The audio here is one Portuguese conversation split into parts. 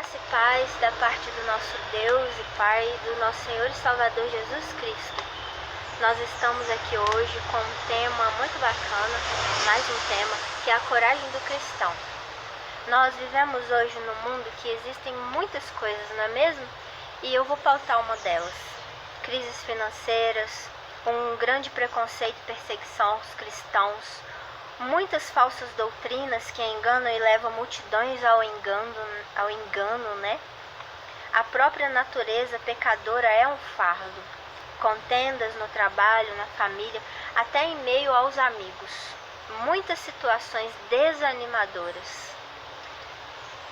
Graça e paz da parte do nosso Deus e Pai, do nosso Senhor e Salvador Jesus Cristo. Nós estamos aqui hoje com um tema muito bacana, mais um tema, que é a coragem do cristão. Nós vivemos hoje num mundo que existem muitas coisas, não é mesmo? E eu vou pautar uma delas. Crises financeiras, um grande preconceito e perseguição aos cristãos, muitas falsas doutrinas que enganam e levam multidões ao engano, né? A própria natureza pecadora é um fardo. Contendas no trabalho, na família, até em meio aos amigos. Muitas situações desanimadoras.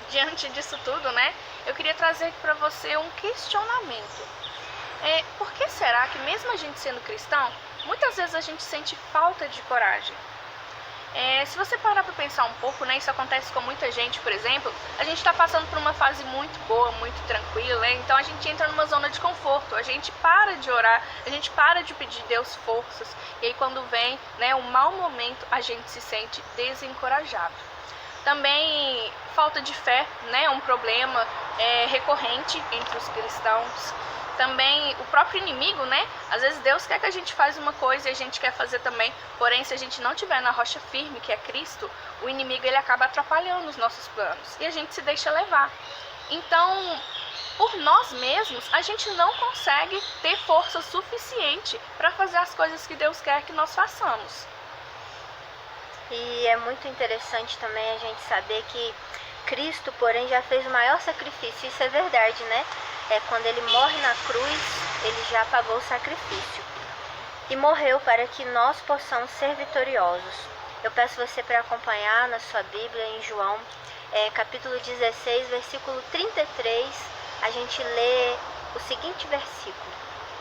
Diante disso tudo, né? Eu queria trazer aqui para você um questionamento. Por que será que mesmo a gente sendo cristão, muitas vezes a gente sente falta de coragem? Se você parar para pensar um pouco, né, isso acontece com muita gente, por exemplo, a gente está passando por uma fase muito boa, muito tranquila, né? Então a gente entra numa zona de conforto, a gente para de orar, a gente para de pedir a Deus forças, e aí quando vem, né, um mau momento, a gente se sente desencorajado. Também falta de fé, né, é um problema recorrente entre os cristãos. Também o próprio inimigo, né? Às vezes Deus quer que a gente faça uma coisa e a gente quer fazer também, porém se a gente não tiver na rocha firme, que é Cristo, o inimigo ele acaba atrapalhando os nossos planos e a gente se deixa levar. Então, por nós mesmos, a gente não consegue ter força suficiente para fazer as coisas que Deus quer que nós façamos. E é muito interessante também a gente saber que Cristo, porém, já fez o maior sacrifício. Isso é verdade, né? Quando ele morre na cruz, ele já pagou o sacrifício. E morreu para que nós possamos ser vitoriosos. Eu peço você para acompanhar na sua Bíblia, em João, capítulo 16, versículo 33, a gente lê o seguinte versículo.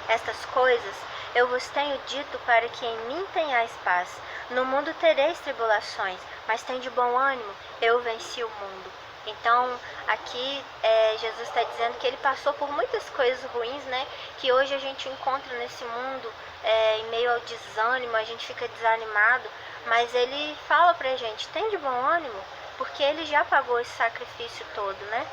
Estas coisas eu vos tenho dito para que em mim tenhais paz. No mundo tereis tribulações, mas tende bom ânimo, eu venci o mundo. Então, aqui Jesus está dizendo que ele passou por muitas coisas ruins, né? Que hoje a gente encontra nesse mundo, em meio ao desânimo, a gente fica desanimado. Mas ele fala pra gente, tem de bom ânimo, porque ele já pagou esse sacrifício todo, né?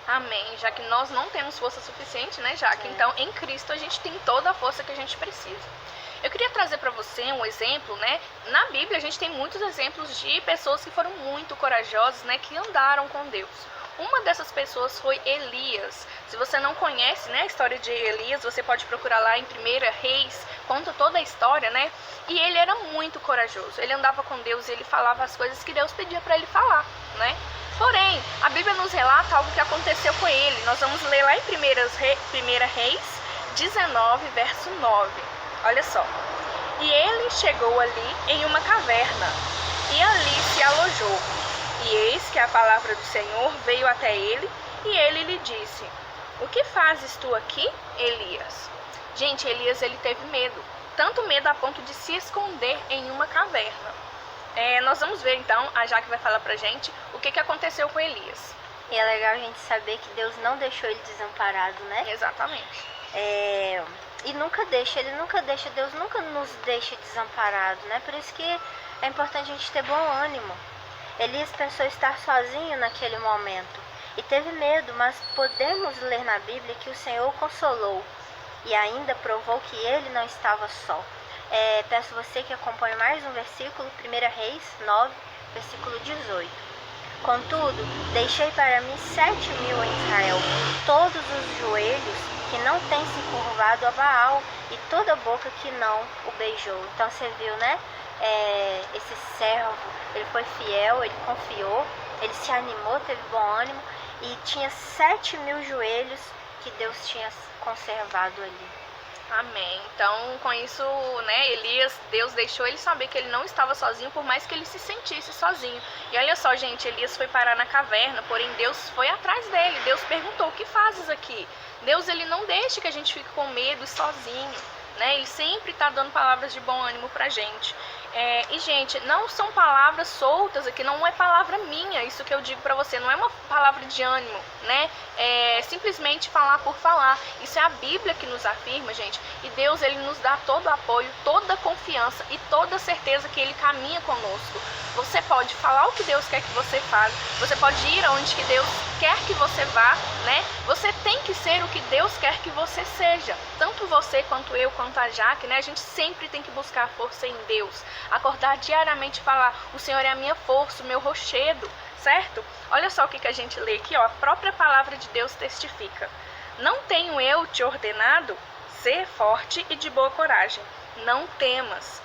Amém, já que nós não temos força suficiente, né, Jaque? Então, em Cristo a gente tem toda a força que a gente precisa. Eu queria trazer para você um exemplo, né? Na Bíblia a gente tem muitos exemplos de pessoas que foram muito corajosas, né? Que andaram com Deus. Uma dessas pessoas foi Elias. Se você não conhece, né, a história de Elias, você pode procurar lá em 1 Reis, conta toda a história, né? E ele era muito corajoso. Ele andava com Deus e ele falava as coisas que Deus pedia para ele falar, né? Porém, a Bíblia nos relata algo que aconteceu com ele. Nós vamos ler lá em 1 Reis 19, verso 9. Olha só. E ele chegou ali em uma caverna, e ali se alojou. E eis que a palavra do Senhor veio até ele, e ele lhe disse: O que fazes tu aqui, Elias? Gente, Elias ele teve medo, tanto medo a ponto de se esconder em uma caverna. Nós vamos ver então, a Jaque vai falar pra gente o que aconteceu com Elias. E é legal a gente saber que Deus não deixou ele desamparado, né? Exatamente. E Deus nunca nos deixa desamparado, né? Por isso que é importante a gente ter bom ânimo. Elias pensou estar sozinho naquele momento e teve medo, mas podemos ler na Bíblia que o Senhor o consolou e ainda provou que ele não estava só. Peço você que acompanhe mais um versículo, 1 Reis 9, versículo 18. Contudo, deixei para mim 7.000 em Israel, todos os joelhos que não têm se curvado a Baal e toda a boca que não o beijou. Então você viu, né? Esse servo, ele foi fiel, ele confiou, ele se animou, teve bom ânimo e tinha 7.000 joelhos que Deus tinha conservado ali. Amém. Então, com isso, né, Elias, Deus deixou ele saber que ele não estava sozinho, por mais que ele se sentisse sozinho. E olha só, gente, Elias foi parar na caverna, porém Deus foi atrás dele. Deus perguntou: o que fazes aqui? Deus, ele não deixa que a gente fique com medo e sozinho, né? Ele sempre está dando palavras de bom ânimo pra gente. E, gente, não são palavras soltas aqui, não é palavra minha, isso que eu digo pra você, não é uma palavra de ânimo, né? É simplesmente falar por falar. Isso é a Bíblia que nos afirma, gente. E Deus, ele nos dá todo o apoio, toda a confiança confiança e toda certeza que Ele caminha conosco. Você pode falar o que Deus quer que você fale, você pode ir aonde que Deus quer que você vá, né? Você tem que ser o que Deus quer que você seja. Tanto você, quanto eu, quanto a Jaque, né? A gente sempre tem que buscar força em Deus. Acordar diariamente e falar, o Senhor é a minha força, o meu rochedo, certo? Olha só o que a gente lê aqui, ó. A própria palavra de Deus testifica. Não tenho eu te ordenado? Ser forte e de boa coragem. Não temas,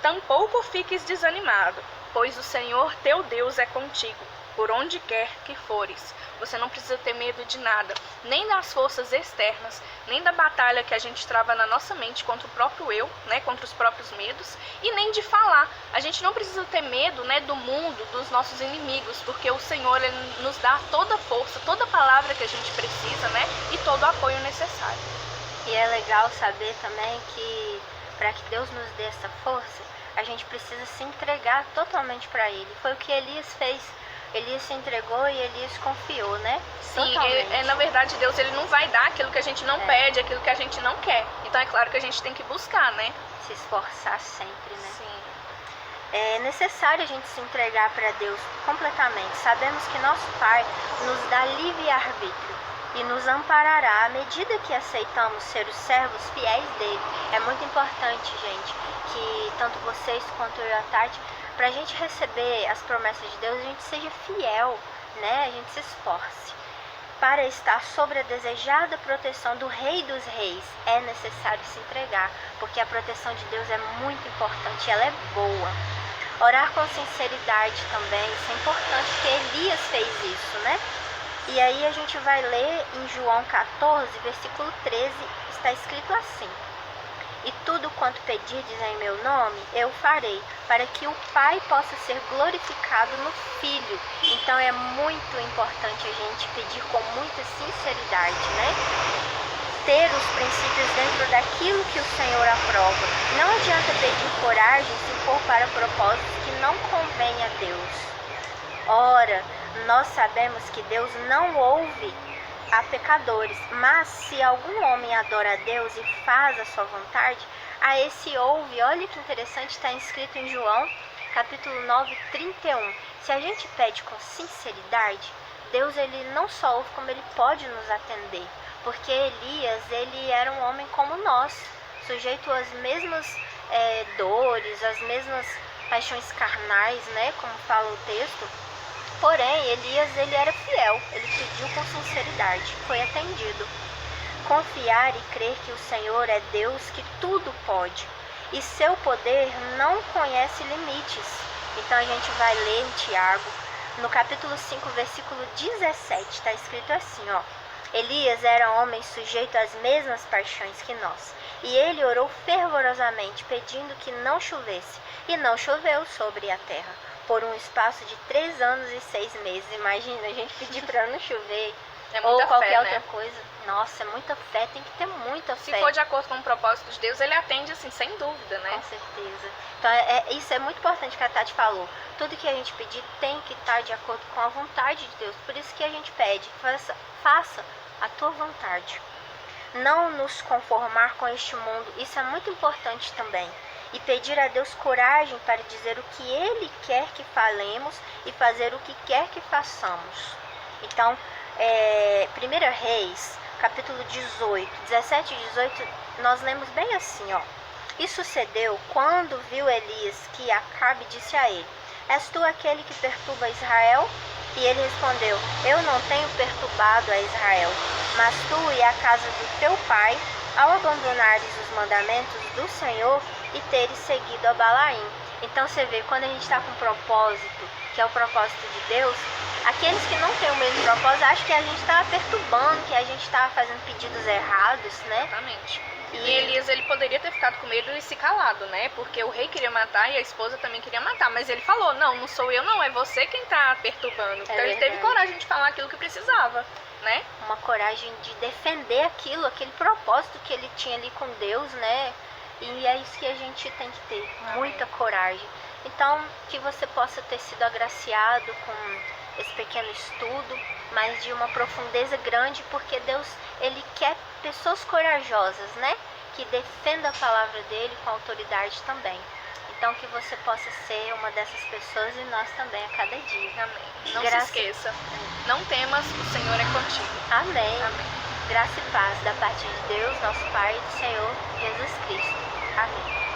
tampouco fiques desanimado, pois o Senhor teu Deus é contigo, por onde quer que fores. Você não precisa ter medo de nada, nem das forças externas, nem da batalha que a gente trava na nossa mente contra o próprio eu, né, contra os próprios medos, e nem de falar. A gente não precisa ter medo, né, do mundo, dos nossos inimigos, porque o Senhor, Ele nos dá toda a força, toda a palavra que a gente precisa, né, e todo o apoio necessário. E é legal saber também que para que Deus nos dê essa força, a gente precisa se entregar totalmente para Ele. Foi o que Elias fez. Elias se entregou e Elias confiou, né? Sim, na verdade Deus ele não vai dar aquilo que a gente não pede, aquilo que a gente não quer. Então é claro que a gente tem que buscar, né? Se esforçar sempre, né? Sim. É necessário a gente se entregar para Deus completamente. Sabemos que nosso Pai nos dá livre-arbítrio e nos amparará à medida que aceitamos ser os servos fiéis dele. É muito importante, gente, que tanto vocês quanto eu e a Tati, para a gente receber as promessas de Deus, a gente seja fiel, né? A gente se esforce. Para estar sob a desejada proteção do Rei dos Reis, é necessário se entregar, porque a proteção de Deus é muito importante, ela é boa. Orar com sinceridade também, isso é importante, porque Elias fez isso, né? E aí a gente vai ler em João 14, versículo 13, está escrito assim: E tudo quanto pedirdes em meu nome, eu farei, para que o Pai possa ser glorificado no Filho. Então é muito importante a gente pedir com muita sinceridade, né? Ter os princípios dentro daquilo que o Senhor aprova. Não adianta pedir coragem se for para propósitos que não convém a Deus. Ora, nós sabemos que Deus não ouve a pecadores, mas se algum homem adora a Deus e faz a sua vontade, a esse ouve. Olha que interessante, está escrito em João, capítulo 9, 31. Se a gente pede com sinceridade, Deus ele não só ouve, como ele pode nos atender. Porque Elias, ele era um homem como nós, sujeito às mesmas dores, às mesmas paixões carnais, né, como fala o texto. Porém, Elias, ele era fiel, ele pediu com sinceridade, foi atendido. Confiar e crer que o Senhor é Deus que tudo pode, e seu poder não conhece limites. Então a gente vai ler em Tiago, no capítulo 5, versículo 17, está escrito assim, ó. Elias era homem sujeito às mesmas paixões que nós, e ele orou fervorosamente, pedindo que não chovesse, e não choveu sobre a terra, por um espaço de 3 anos e 6 meses. Imagina, a gente pedir para não chover, ou qualquer outra coisa. Nossa, é muita fé, tem que ter muita fé. Se for de acordo com o propósito de Deus, ele atende assim, sem dúvida, né? Com certeza. Então, isso é muito importante que a Tati falou. Tudo que a gente pedir tem que estar de acordo com a vontade de Deus. Por isso que a gente pede, faça a tua vontade. Não nos conformar com este mundo, isso é muito importante também. E pedir a Deus coragem para dizer o que Ele quer que falemos e fazer o que quer que façamos. Então, 1 Reis, capítulo 18, 17 e 18, nós lemos bem assim, ó. E sucedeu quando viu Elias que Acabe disse a ele: És tu aquele que perturba Israel? E ele respondeu: Eu não tenho perturbado a Israel, mas tu e a casa do teu pai, ao abandonares os mandamentos do Senhor e teres seguido a Balaim. Então você vê, quando a gente está com propósito, que é o propósito de Deus, aqueles que não têm o mesmo propósito acham que a gente está perturbando, que a gente está fazendo pedidos errados, né? Exatamente. E Elias, ele poderia ter ficado com medo e se calado, né? Porque o rei queria matar e a esposa também queria matar. Mas ele falou, não sou eu, não, é você quem tá perturbando. Então ele teve coragem de falar aquilo que precisava, né? Uma coragem de defender aquele propósito que ele tinha ali com Deus, né? E é isso que a gente tem que ter, muita coragem. Então, que você possa ter sido agraciado com esse pequeno estudo, mas de uma profundeza grande, porque Deus, Ele quer pessoas corajosas, né? Que defendam a palavra dele com autoridade também. Então que você possa ser uma dessas pessoas e nós também a cada dia. Amém. Não Graça- se esqueça. Não temas, o Senhor é contigo. Amém. Amém. Graça e paz da parte de Deus, nosso Pai e do Senhor Jesus Cristo. Amém.